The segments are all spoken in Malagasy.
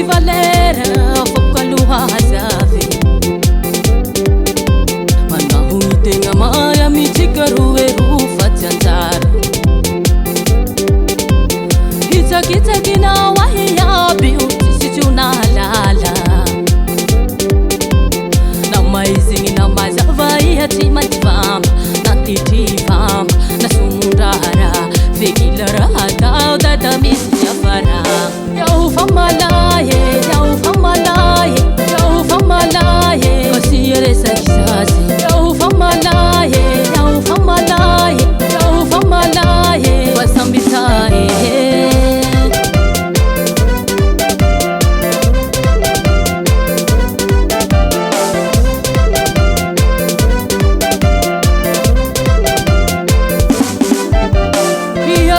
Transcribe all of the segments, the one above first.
valera fokaluhazave manahunitegna maya mitsikaroero fatsanjara hitsakitsakina wahiaby tsisy nahalala namaizigny namazava ihatry mantivamba nantitry vamba nasomondrara vekila raha tao dada misy jafara yao famalaye kasiresakisazy yao famalaye wasambitaye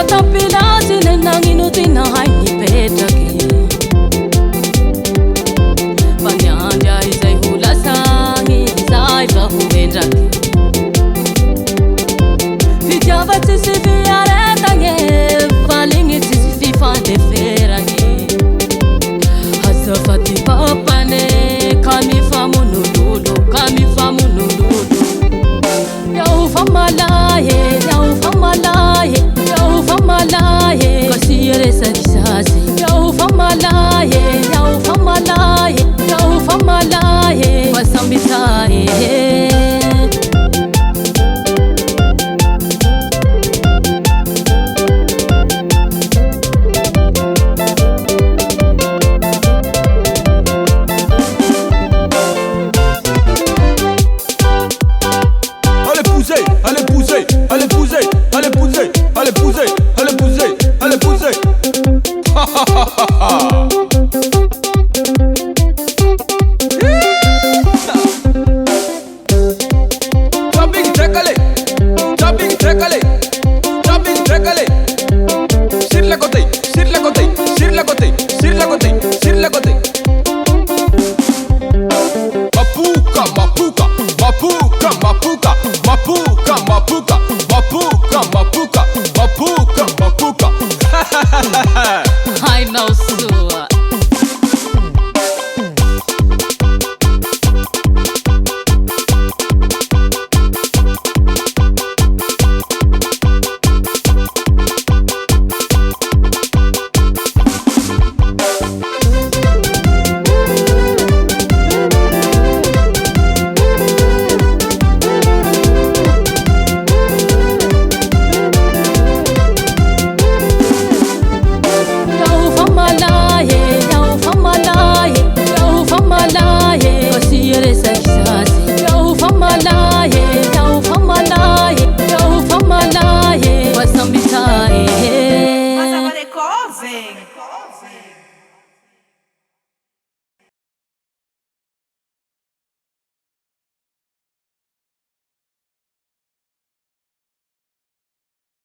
tapilazine nanginutina haini petrake vanyandya izay holasangy zay vahoendrake fitiavatsy sy fiaretagny valigny tsisy fifandeferagny azafady papane kamifamonololo yao famalaye kasiresakisazy yao famalaye wasambitaye I know so. Wasambitaye. Mas agora é cose.